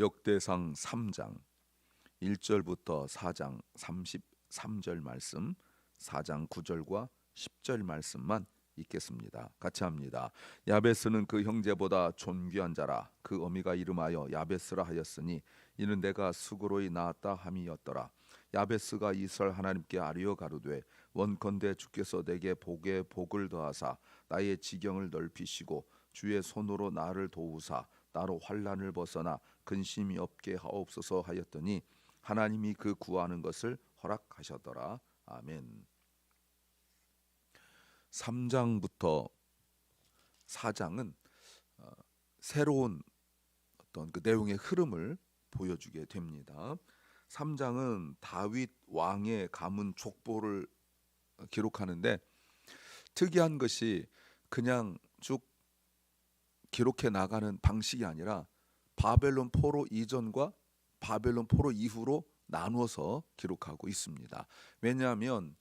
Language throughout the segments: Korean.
역대상 3장 1절부터 4장 33절 말씀, 4장 9절과 10절 말씀만 읽겠습니다. 같이 합니다. 야베스는 그 형제보다 존귀한 자라. 그 어미가 이름하여 야베스라 하였으니 이는 내가 수고로이 낳았다 함이었더라. 야베스가 이스라엘 하나님께 아뢰어 가로되 원컨대 주께서 내게 복에 복을 더하사 나의 지경을 넓히시고 주의 손으로 나를 도우사 나로 환난을 벗어나 근심이 없게 하옵소서 하였더니 하나님이 그 구하는 것을 허락하셨더라. 아멘. 3장부터 4장은 새로운 어떤 그 내용의 흐름을 보여주게 됩니다. 3장은 다윗 왕의 가문 족보를 기록하는데 특이한 것이 그냥 쭉 기록해 나가는 방식이 아니라 바벨론 포로 이전과 바벨론 포로 이후로 나누어서 기록하고 있습니다. 왜냐하면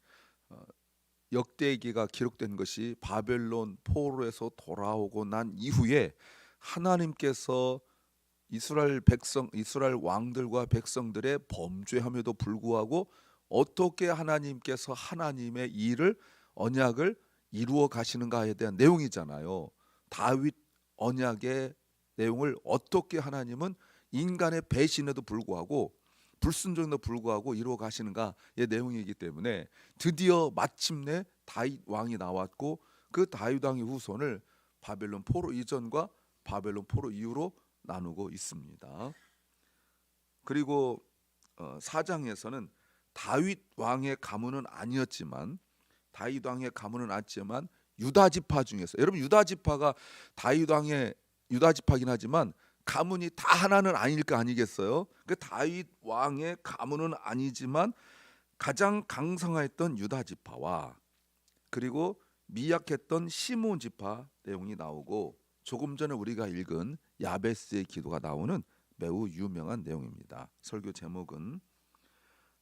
역대기가 기록된 것이 바벨론 포로에서 돌아오고 난 이후에 하나님께서 이스라엘 왕들과 백성들의 범죄함에도 불구하고 어떻게 하나님께서 하나님의 일을 언약을 이루어 가시는가에 대한 내용이잖아요. 다윗 언약의 내용을 어떻게 하나님은 인간의 배신에도 불구하고 불순종에도 불구하고 이루어 가시는가의 내용이기 때문에 드디어 마침내 다윗 왕이 나왔고 그 다윗 왕의 후손을 바벨론 포로 이전과 바벨론 포로 이후로 나누고 있습니다. 그리고 4장에서는 다윗 왕의 가문은 아니었지만 유다 지파 중에서, 여러분 유다 지파가 다윗 왕의 유다 지파긴 하지만 가문이 다 하나는 아닐 거 아니겠어요? 그 다윗 왕의 가문은 아니지만 가장 강성했던 유다 지파와 그리고 미약했던 시므온 지파 내용이 나오고 조금 전에 우리가 읽은 야베스의 기도가 나오는 매우 유명한 내용입니다. 설교 제목은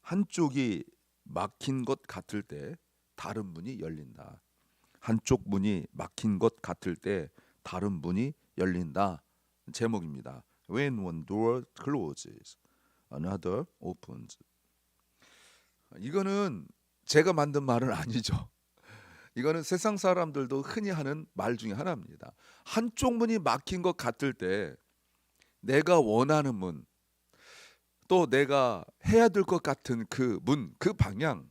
한쪽이 막힌 것 같을 때 다른 문이 열린다. 한쪽 문이 막힌 것 같을 때 다른 문이 열린다. 제목입니다. When one door closes, another opens. 이거는 제가 만든 말은 아니죠. 이거는 세상 사람들도 흔히 하는 말 중에 하나입니다. 한쪽 문이 막힌 것 같을 때 내가 원하는 문, 또 내가 해야 될 것 같은 그 문, 그 방향이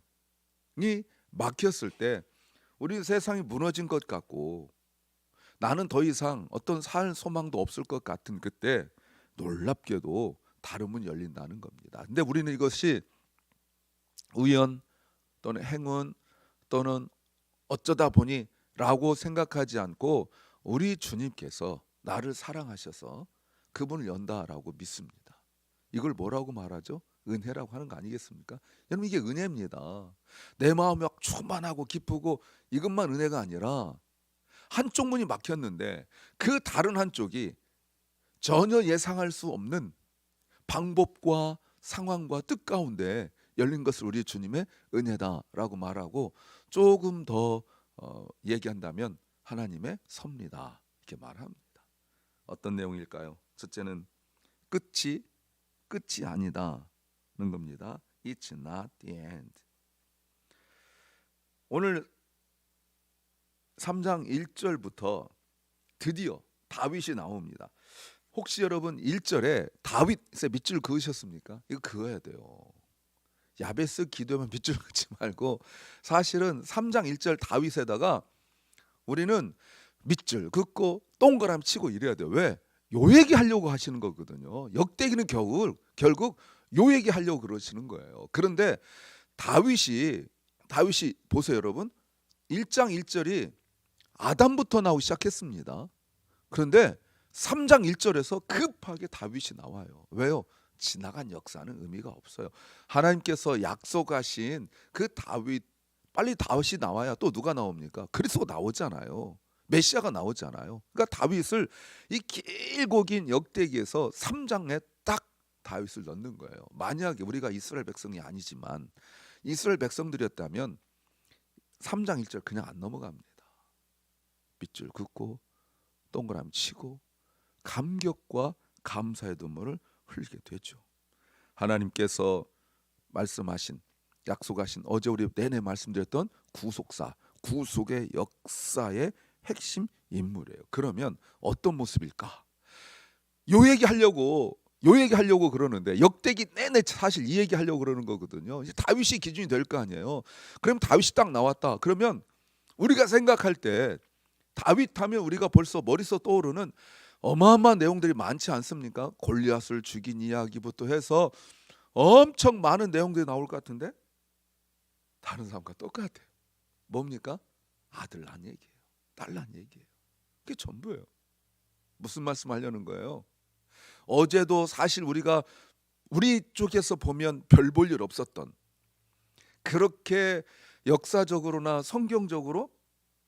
막혔을 때 우리 세상이 무너진 것 같고 나는 더 이상 어떤 살 소망도 없을 것 같은 그때 놀랍게도 다른 문이 열린다는 겁니다. 근데 우리는 이것이 우연 또는 행운 또는 어쩌다 보니 라고 생각하지 않고 우리 주님께서 나를 사랑하셔서 그 문을 연다라고 믿습니다. 이걸 뭐라고 말하죠? 은혜라고 하는 거 아니겠습니까? 여러분 이게 은혜입니다. 내 마음이 막 충만하고 기쁘고 이것만 은혜가 아니라 한쪽 문이 막혔는데 그 다른 한쪽이 전혀 예상할 수 없는 방법과 상황과 뜻 가운데 열린 것을 우리 주님의 은혜다라고 말하고 조금 더 얘기한다면 하나님의 섭니다 이렇게 말합니다. 어떤 내용일까요? 첫째는 끝이 아니다는 겁니다. It's not the end. 오늘 3장 1절부터 드디어 다윗이 나옵니다. 혹시 여러분 1절에 다윗의 밑줄 그으셨습니까? 이거 그어야 돼요. 야베스 기도에만 밑줄 그지 말고 사실은 3장 1절 다윗에다가 우리는 밑줄 긋고 동그라미 치고 이래야 돼요. 왜? 요 얘기 하려고 하시는 거거든요. 역대기는 결국 요 얘기 하려고 그러시는 거예요. 그런데 다윗이 보세요 여러분. 1장 1절이 아담부터 나오기 시작했습니다. 그런데 3장 1절에서 급하게 다윗이 나와요. 왜요? 지나간 역사는 의미가 없어요. 하나님께서 약속하신 그 다윗, 빨리 다윗이 나와야 또 누가 나옵니까? 그리스도가 나오잖아요. 메시아가 나오잖아요. 그러니까 다윗을 이 길고 긴 역대기에서 3장에 딱 다윗을 넣는 거예요. 만약에 우리가 이스라엘 백성이 아니지만 이스라엘 백성들이었다면 3장 1절 그냥 안 넘어갑니다. 밑줄 긋고 동그라미 치고 감격과 감사의 눈물을 흘리게 되죠. 하나님께서 말씀하신, 약속하신, 어제 우리 내내 말씀드렸던 구속사, 구속의 역사의 핵심 인물이에요. 그러면 어떤 모습일까? 요 얘기하려고 그러는데, 역대기 내내 사실 이 얘기하려고 그러는 거거든요. 이제 다윗이 기준이 될 거 아니에요. 그럼 다윗이 딱 나왔다. 그러면 우리가 생각할 때 다윗 하면 우리가 벌써 머릿속 떠오르는 어마어마한 내용들이 많지 않습니까? 골리앗을 죽인 이야기부터 해서 엄청 많은 내용들이 나올 것 같은데 다른 사람과 똑같아요. 뭡니까? 아들 난 얘기예요. 딸 난 얘기예요. 그게 전부예요. 무슨 말씀 하려는 거예요? 어제도 사실 우리 쪽에서 보면 별 볼 일 없었던, 그렇게 역사적으로나 성경적으로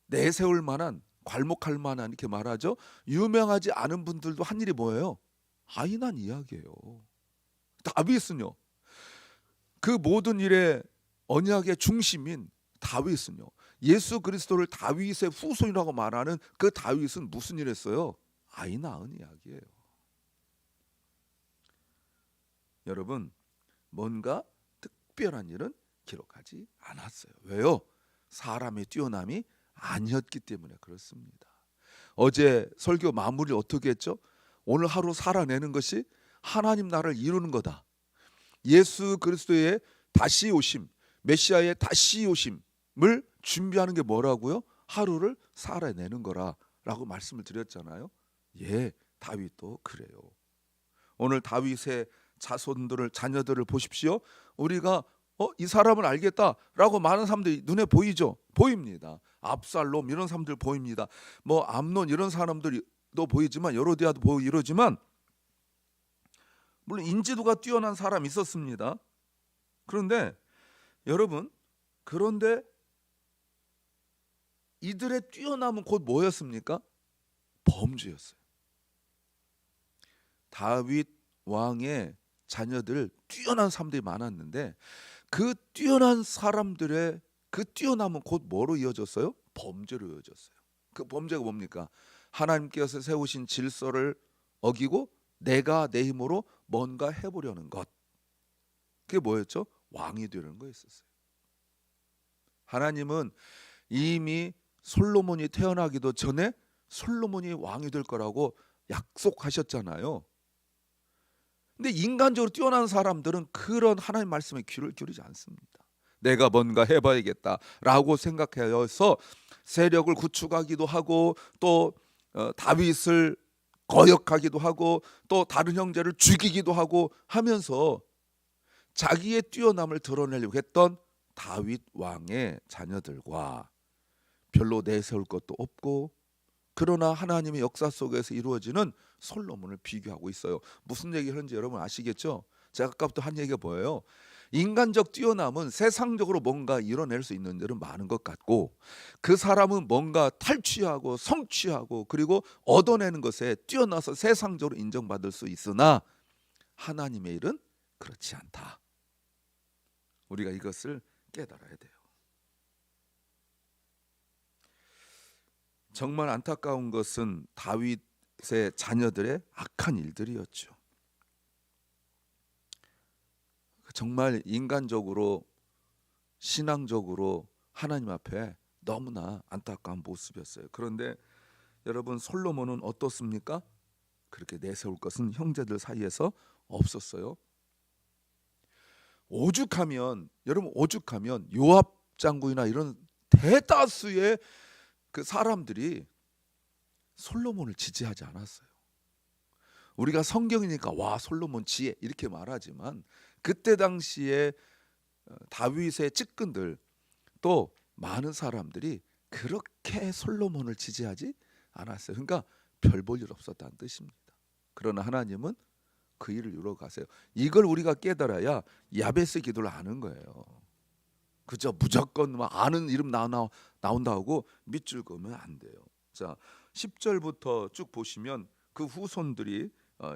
내세울 만한, 괄목할 만한, 이렇게 말하죠, 유명하지 않은 분들도 한 일이 뭐예요? 아이 난 이야기예요. 다윗은요, 그 모든 일의 언약의 중심인 다윗은요, 예수 그리스도를 다윗의 후손이라고 말하는 그 다윗은 무슨 일 했어요? 아이 낳은 이야기예요. 여러분, 뭔가 특별한 일은 기록하지 않았어요. 왜요? 사람의 뛰어남이 아니었기 때문에 그렇습니다. 어제 설교 마무리를 어떻게 했죠? 오늘 하루 살아내는 것이 하나님 나라를 이루는 거다. 예수 그리스도의 다시 오심, 메시아의 다시 오심을 준비하는 게 뭐라고요? 하루를 살아내는 거라라고 말씀을 드렸잖아요. 예, 다윗도 그래요. 오늘 다윗의 자녀들을 보십시오. 우리가 이 사람을 알겠다라고 많은 사람들이 눈에 보이죠? 보입니다. 압살롬 이런 사람들 보입니다. 뭐 암논 이런 사람들도 보이지만, 여로디아도 보이고 이러지만, 물론 인지도가 뛰어난 사람이 있었습니다. 그런데 여러분, 그런데 이들의 뛰어남은 곧 뭐였습니까? 범죄였어요. 다윗 왕의 자녀들 뛰어난 사람들이 많았는데, 그 뛰어난 사람들의 그 뛰어남은 곧 뭐로 이어졌어요? 범죄로 이어졌어요. 그 범죄가 뭡니까? 하나님께서 세우신 질서를 어기고 내가 내 힘으로 뭔가 해보려는 것. 그게 뭐였죠? 왕이 되려는 거였었어요. 하나님은 이미 솔로몬이 태어나기도 전에 솔로몬이 왕이 될 거라고 약속하셨잖아요. 근데 인간적으로 뛰어난 사람들은 그런 하나님 말씀에 귀를 기울이지 않습니다. 내가 뭔가 해봐야겠다라고 생각해서 세력을 구축하기도 하고, 또 다윗을 거역하기도 하고, 또 다른 형제를 죽이기도 하고 하면서 자기의 뛰어남을 드러내려고 했던 다윗 왕의 자녀들과 별로 내세울 것도 없고, 그러나 하나님의 역사 속에서 이루어지는 솔로몬을 비교하고 있어요. 무슨 얘기 하는지 여러분 아시겠죠? 제가 아까부터 한 얘기가 뭐예요? 인간적 뛰어남은 세상적으로 뭔가 이뤄낼 수 있는 일은 많은 것 같고, 그 사람은 뭔가 탈취하고 성취하고 그리고 얻어내는 것에 뛰어나서 세상적으로 인정받을 수 있으나, 하나님의 일은 그렇지 않다. 우리가 이것을 깨달아야 돼요. 정말 안타까운 것은 다윗의 자녀들의 악한 일들이었죠. 정말 인간적으로, 신앙적으로 하나님 앞에 너무나 안타까운 모습이었어요. 그런데 여러분, 솔로몬은 어떻습니까? 그렇게 내세울 것은 형제들 사이에서 없었어요. 여러분, 오죽하면 요압 장군이나 이런 대다수의 그 사람들이 솔로몬을 지지하지 않았어요. 우리가 성경이니까 와 솔로몬 지혜 이렇게 말하지만, 그때 당시에 다윗의 측근들, 또 많은 사람들이 그렇게 솔로몬을 지지하지 않았어요. 그러니까 별 볼 일 없었다는 뜻입니다. 그러나 하나님은 그 일을 이루어 가세요. 이걸 우리가 깨달아야 야베스 기도를 아는 거예요. 그저 무조건 아는 이름 나온다고 밑줄 그으면 안 돼요. 자, 10절부터 쭉 보시면 그 후손들이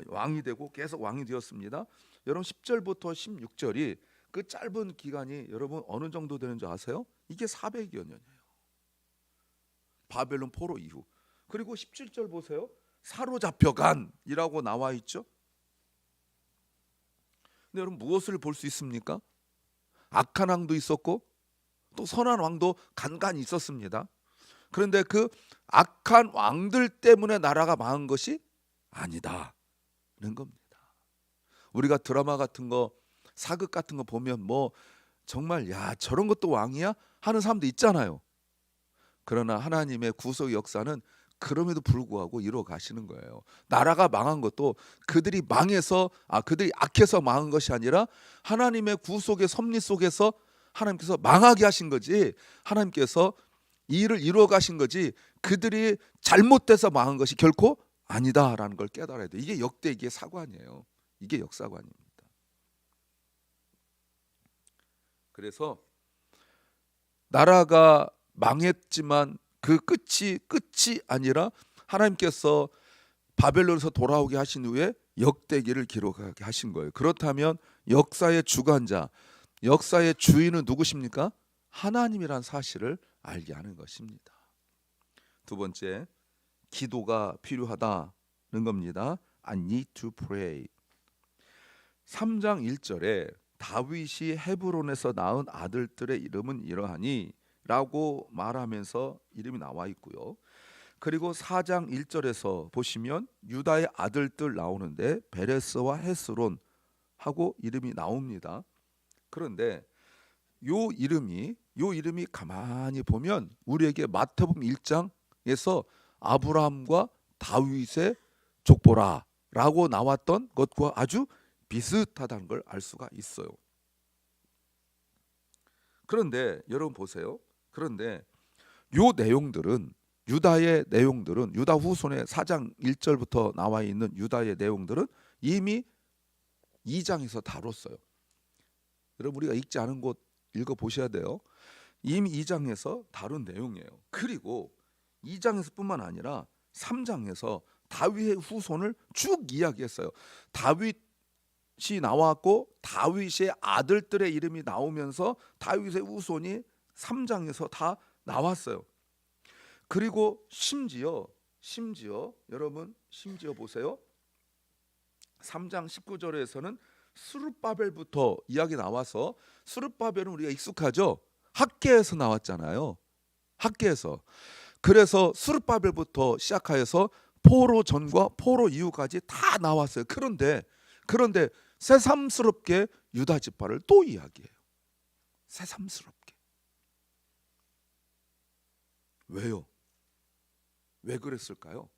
왕이 되고 계속 왕이 되었습니다. 여러분, 10절부터 16절이 그 짧은 기간이 여러분 어느 정도 되는 줄 아세요? 이게 400여 년이에요. 바벨론 포로 이후. 그리고 17절 보세요. 사로잡혀간이라고 나와 있죠. 근데 여러분 무엇을 볼 수 있습니까? 악한 왕도 있었고 또 선한 왕도 간간히 있었습니다. 그런데 그 악한 왕들 때문에 나라가 망한 것이 아니다는 겁니다. 우리가 드라마 같은 거, 사극 같은 거 보면 뭐 정말 야 저런 것도 왕이야? 하는 사람도 있잖아요. 그러나 하나님의 구속 역사는 그럼에도 불구하고 이루어 가시는 거예요. 나라가 망한 것도 그들이 그들이 악해서 망한 것이 아니라 하나님의 구속의 섭리 속에서 하나님께서 망하게 하신 거지, 하나님께서 이 일을 이루어 가신 거지, 그들이 잘못돼서 망한 것이 결코 아니다라는 걸 깨달아야 돼요. 이게 역대기의 사관이에요. 이게 역사관입니다. 그래서 나라가 망했지만 그 끝이 아니라 하나님께서 바벨론에서 돌아오게 하신 후에 역대기를 기록하게 하신 거예요. 그렇다면 역사의 주관자, 역사의 주인은 누구십니까? 하나님이란 사실을 알게 하는 것입니다. 두 번째, 기도가 필요하다는 겁니다. I need to pray. 3장 1절에 다윗이 헤브론에서 낳은 아들들의 이름은 이러하니 라고 말하면서 이름이 나와 있고요. 그리고 4장 1절에서 보시면 유다의 아들들 나오는데 베레스와 헤스론 하고 이름이 나옵니다. 그런데 요 이름이 가만히 보면 우리에게 마태복음 1장에서 아브라함과 다윗의 족보라라고 나왔던 것과 아주 비슷하다는 걸 알 수가 있어요. 그런데 여러분 보세요. 그런데 요 내용들은 유다의 내용들은 유다 후손의 4장 1절부터 나와 있는 유다의 내용들은 이미 2장에서 다뤘어요. 여러분 우리가 읽지 않은 곳 읽어 보셔야 돼요. 이미 2장에서 다룬 내용이에요. 그리고 2장에서뿐만 아니라 3장에서 다윗의 후손을 쭉 이야기했어요. 다윗이 나왔고 다윗의 아들들의 이름이 나오면서 다윗의 후손이 3장에서 다 나왔어요. 그리고 심지어 여러분 심지어 보세요. 3장 19절에서는 스룹바벨부터 이야기 나와서, 스룹바벨은 우리가 익숙하죠. 학계에서 나왔잖아요. 학계에서. 그래서 스룹바벨부터 시작하여서 포로 전과 포로 이후까지 다 나왔어요. 그런데 새삼스럽게 유다 지파를 또 이야기해요. 새삼스럽게. 왜요? 왜 그랬을까요?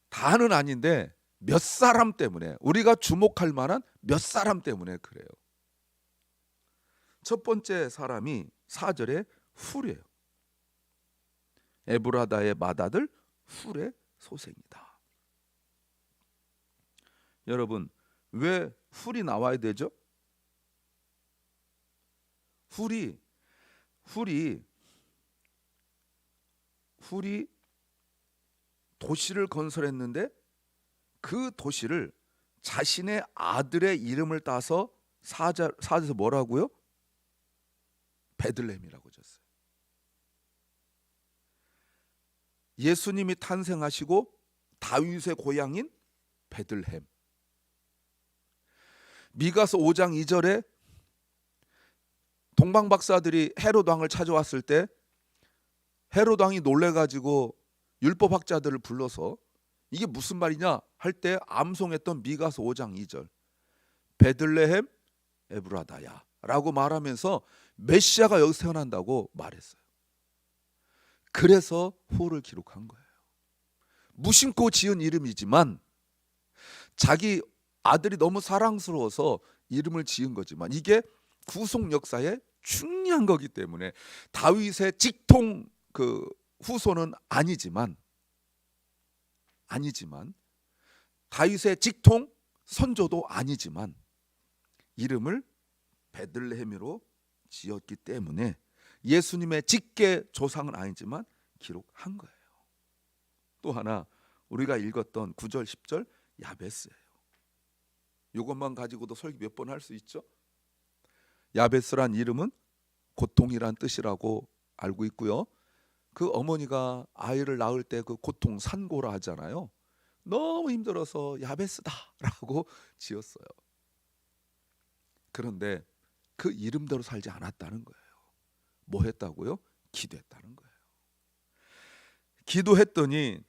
다는 아닌데 몇 사람 때문에, 우리가 주목할 만한 몇 사람 때문에 그래요. 첫 번째 사람이 4절에 훌이에요. 에브라다의 맏아들 훌의 소생이다. 여러분 왜 훌이 나와야 되죠? 훌이 도시를 건설했는데 그 도시를 자신의 아들의 이름을 따서 4절에서 뭐라고요? 베들레헴이라고 졌어요. 예수님이 탄생하시고 다윗의 고향인 베들레헴. 미가서 5장 2절에 동방 박사들이 헤롯 왕을 찾아왔을 때 헤롯 왕이 놀래가지고 율법학자들을 불러서 이게 무슨 말이냐 할 때 암송했던 미가서 5장 2절, 베들레헴 에브라다야 라고 말하면서 메시아가 여기서 태어난다고 말했어요. 그래서 후를 기록한 거예요. 무심코 지은 이름이지만 자기 아들이 너무 사랑스러워서 이름을 지은 거지만 이게 구속 역사에 중요한 거기 때문에 다윗의 직통 그 후손은 아니지만 다윗의 직통 선조도 아니지만 이름을 베들레헴으로 지었기 때문에 예수님의 직계 조상은 아니지만 기록한 거예요. 또 하나 우리가 읽었던 9절 10절 야베스예요. 이것만 가지고도 설교 몇 번 할 수 있죠. 야베스란 이름은 고통이란 뜻이라고 알고 있고요. 그 어머니가 아이를 낳을 때 그 고통 산고라 하잖아요. 너무 힘들어서 야베스다라고 지었어요. 그런데 그 이름대로 살지 않았다는 거예요. 뭐 했다고요? 기도했다는 거예요. 기도했더니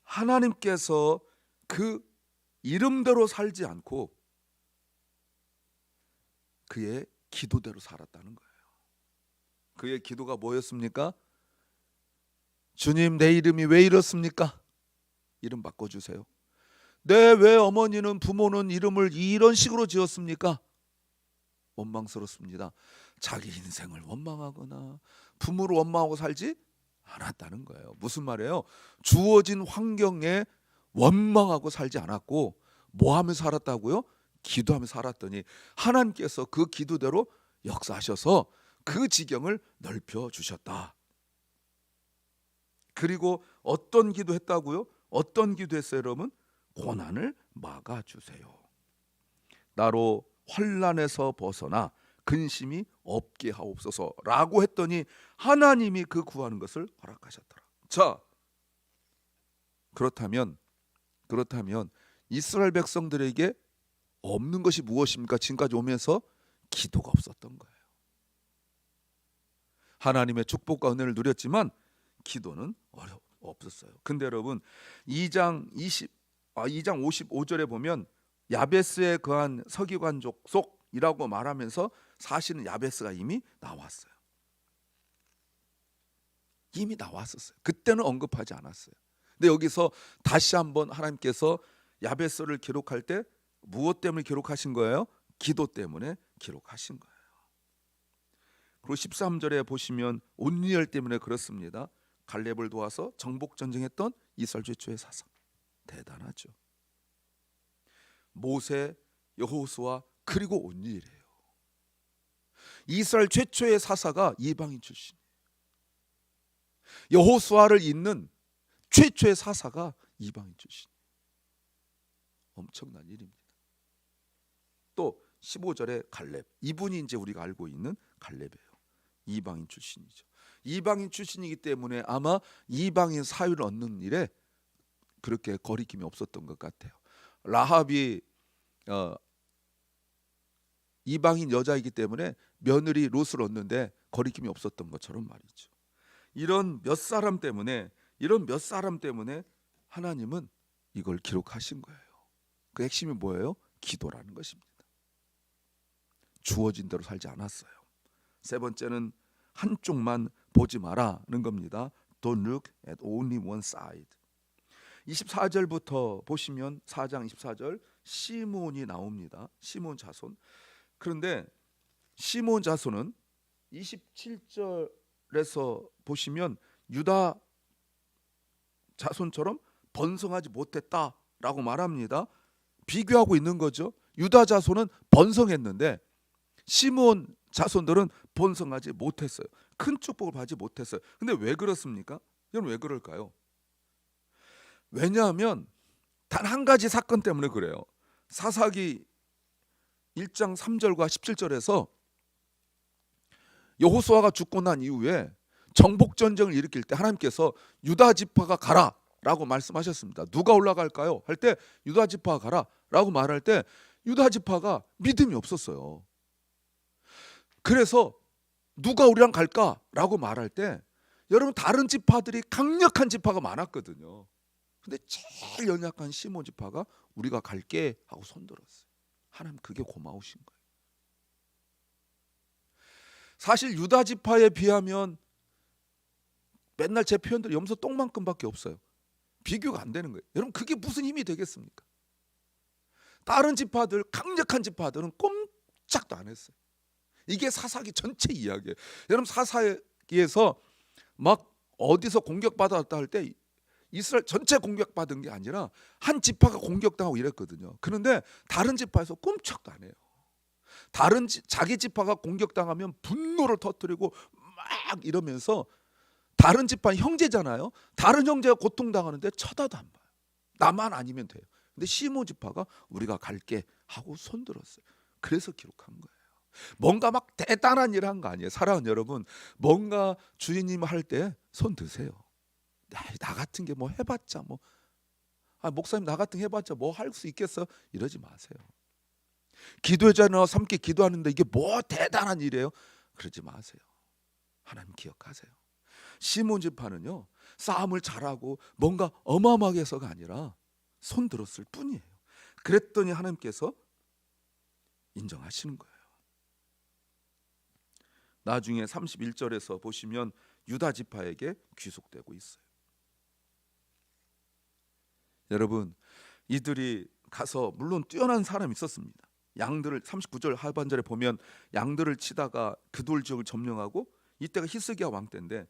하나님께서 그 이름대로 살지 않고 그의 기도대로 살았다는 거예요. 그의 기도가 뭐였습니까? 주님, 내 이름이 왜 이렇습니까? 이름 바꿔주세요. 왜 어머니는 부모는 이름을 이런 식으로 지었습니까? 원망스럽습니다. 자기 인생을 원망하거나 부모를 원망하고 살지 않았다는 거예요. 무슨 말이에요? 주어진 환경에 원망하고 살지 않았고 뭐 하며 살았다고요? 기도하며 살았더니 하나님께서 그 기도대로 역사하셔서 그 지경을 넓혀 주셨다. 그리고 어떤 기도했다고요? 어떤 기도했어요, 여러분? 고난을 막아주세요. 나로 환난에서 벗어나 근심이 없게 하옵소서라고 했더니 하나님이 그 구하는 것을 허락하셨더라. 자, 그렇다면 이스라엘 백성들에게 없는 것이 무엇입니까? 지금까지 오면서 기도가 없었던 거예요. 하나님의 축복과 은혜를 누렸지만 기도는 없었어요. 근데 여러분 2장 55절에 보면 야베스에 거한 서기관족 속이라고 말하면서 사실은 야베스가 이미 나왔어요. 이미 나왔었어요. 그때는 언급하지 않았어요. 근데 여기서 다시 한번 하나님께서 야베스를 기록할 때 무엇 때문에 기록하신 거예요? 기도 때문에 기록하신 거예요. 그리고 13절에 보시면 온리엘 때문에 그렇습니다. 갈렙을 도와서 정복 전쟁했던 이스라엘 최초의 사사. 대단하죠. 모세, 여호수아 그리고 온리엘이에요. 이스라엘 최초의 사사가 이방인 출신이에요. 여호수아를 잇는 최초의 사사가 이방인 출신이에요. 엄청난 일입니다. 또 15절에 갈렙, 이분이 이제 우리가 알고 있는 갈렙이에요. 이방인 출신이죠. 이방인 출신이기 때문에 아마 이방인 사위를 얻는 일에 그렇게 거리낌이 없었던 것 같아요. 라합이 이방인 여자이기 때문에 며느리 롯을 얻는데 거리낌이 없었던 것처럼 말이죠. 이런 몇 사람 때문에 하나님은 이걸 기록하신 거예요. 그 핵심이 뭐예요? 기도라는 것입니다. 주어진 대로 살지 않았어요. 세 번째는 한쪽만 보지 마라는 겁니다. Don't look at only one side. 24절부터 보시면 4장 24절 시몬이 나옵니다. 시몬 자손. 그런데 시몬 자손은 27절에서 보시면 유다 자손처럼 번성하지 못했다라고 말합니다. 비교하고 있는 거죠. 유다 자손은 번성했는데 시몬 자손들은 번성하지 못했어요. 큰 축복을 받지 못했어요. 근데 왜 그렇습니까? 여러분 왜 그럴까요? 왜냐하면 단 한 가지 사건 때문에 그래요. 사사기 1장 3절과 17절에서 여호수아가 죽고 난 이후에 정복 전쟁을 일으킬 때 하나님께서 유다 지파가 가라라고 말씀하셨습니다. 누가 올라갈까요? 할 때 유다 지파가 가라라고 말할 때 유다 지파가 믿음이 없었어요. 그래서 누가 우리랑 갈까라고 말할 때 여러분 다른 지파들이 강력한 지파가 많았거든요. 근데 제일 연약한 시몬 지파가 우리가 갈게 하고 손들었어요. 하나님 그게 고마우신 거예요. 사실 유다 지파에 비하면 맨날 제 표현들이 염소 똥만큼밖에 없어요. 비교가 안 되는 거예요. 여러분 그게 무슨 힘이 되겠습니까? 다른 지파들, 강력한 지파들은 꼼짝도 안 했어요. 이게 사사기 전체 이야기예요. 여러분 사사기에서 막 어디서 공격받았다 할 때 이스라엘 전체 공격받은 게 아니라 한 지파가 공격당하고 이랬거든요. 그런데 다른 지파에서 꼼짝도 안 해요. 자기 지파가 공격당하면 분노를 터뜨리고 막 이러면서 다른 지파 형제잖아요. 다른 형제가 고통당하는데 쳐다도 안 봐요. 나만 아니면 돼요. 근데 시몬 지파가 우리가 갈게 하고 손들었어요. 그래서 기록한 거예요. 뭔가 막 대단한 일을 한 거 아니에요. 사랑하는 여러분, 뭔가 주인님 할 때 손 드세요. 나 같은 게 뭐 해봤자 목사님 나 같은 게 해봤자 뭐 할 수 있겠어? 이러지 마세요. 기도의 자리에 나와서 함께 기도하는데 이게 뭐 대단한 일이에요? 그러지 마세요. 하나님 기억하세요. 시몬 지파는요, 싸움을 잘하고 뭔가 어마어마하게 해서가 아니라 손 들었을 뿐이에요. 그랬더니 하나님께서 인정하시는 거예요. 나중에 31절에서 보시면 유다 지파에게 귀속되고 있어요. 여러분, 이들이 가서 물론 뛰어난 사람이 있었습니다. 양들을 39절 하반절에 보면 양들을 치다가 그돌 지역을 점령하고, 이때가 히스기야 왕 때인데,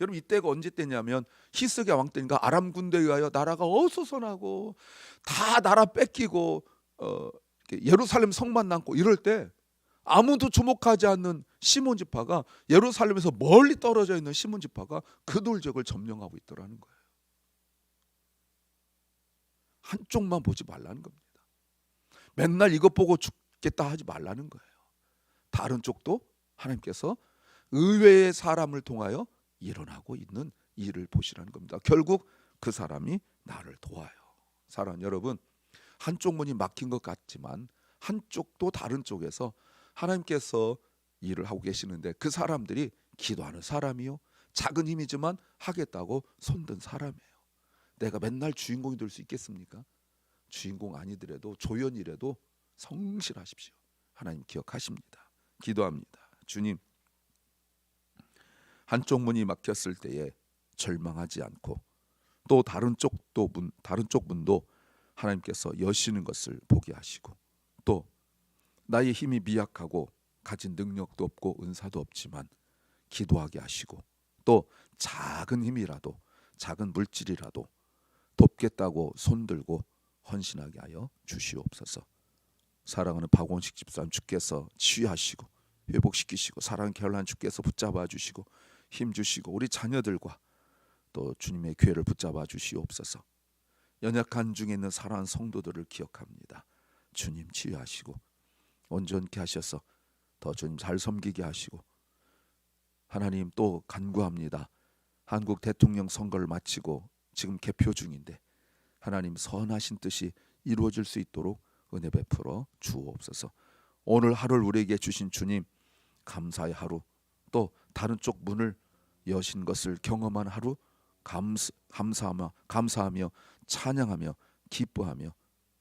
여러분 이때가 언제 때냐면 히스기야 왕 때니까 아람 군대에 의하여 나라가 어수선하고 다 나라 뺏기고 예루살렘 성만 남고 이럴 때 아무도 주목하지 않는 시몬 지파가, 예루살렘에서 멀리 떨어져 있는 시몬 지파가 그돌 지역을 점령하고 있더라는 거예요. 한쪽만 보지 말라는 겁니다. 맨날 이것 보고 죽겠다 하지 말라는 거예요. 다른 쪽도 하나님께서 의외의 사람을 통하여 일어나고 있는 일을 보시라는 겁니다. 결국 그 사람이 나를 도와요. 사랑하는 여러분, 한쪽 문이 막힌 것 같지만 한쪽도 다른 쪽에서 하나님께서 일을 하고 계시는데, 그 사람들이 기도하는 사람이요, 작은 힘이지만 하겠다고 손든 사람이에요. 내가 맨날 주인공이 될 수 있겠습니까? 주인공 아니더라도 조연이라도 성실하십시오. 하나님 기억하십니다. 기도합니다. 주님, 한쪽 문이 막혔을 때에 절망하지 않고 또 다른 쪽 문도 하나님께서 여시는 것을 보게 하시고, 또 나의 힘이 미약하고 가진 능력도 없고 은사도 없지만 기도하게 하시고, 또 작은 힘이라도 작은 물질이라도 돕겠다고 손들고 헌신하게 하여 주시옵소서. 사랑하는 박원식 집사님, 주께서 치유하시고 회복시키시고, 사랑하는 결란 주께서 붙잡아 주시고 힘 주시고, 우리 자녀들과 또 주님의 교회를 붙잡아 주시옵소서. 연약한 중에 있는 사랑하는 성도들을 기억합니다. 주님 치유하시고 온전케 하셔서 더 주님 잘 섬기게 하시고, 하나님 또 간구합니다. 한국 대통령 선거를 마치고 지금 개표 중인데 하나님 선하신 뜻이 이루어질 수 있도록 은혜 베풀어 주옵소서. 오늘 하루를 우리에게 주신 주님 감사의 하루, 또 다른 쪽 문을 여신 것을 경험한 하루, 감사하며 찬양하며 기뻐하며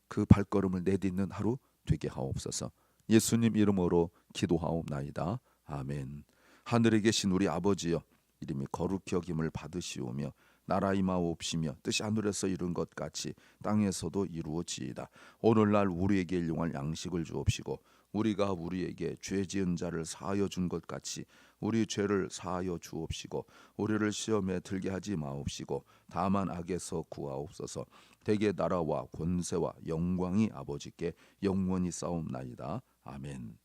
그 발걸음을 내딛는 하루 되게 하옵소서. 예수님 이름으로 기도하옵나이다. 아멘. 하늘에 계신 우리 아버지여, 이름이 거룩히 여김을 받으시오며 나라 임하옵시며 뜻이 하늘에서 이룬 것 같이 땅에서도 이루어지이다. 오늘날 우리에게 일용할 양식을 주옵시고, 우리가 우리에게 죄 지은 자를 사하여 준 것 같이 우리 죄를 사하여 주옵시고, 우리를 시험에 들게 하지 마옵시고 다만 악에서 구하옵소서. 대개 나라와 권세와 영광이 아버지께 영원히 싸움나이다. 아멘.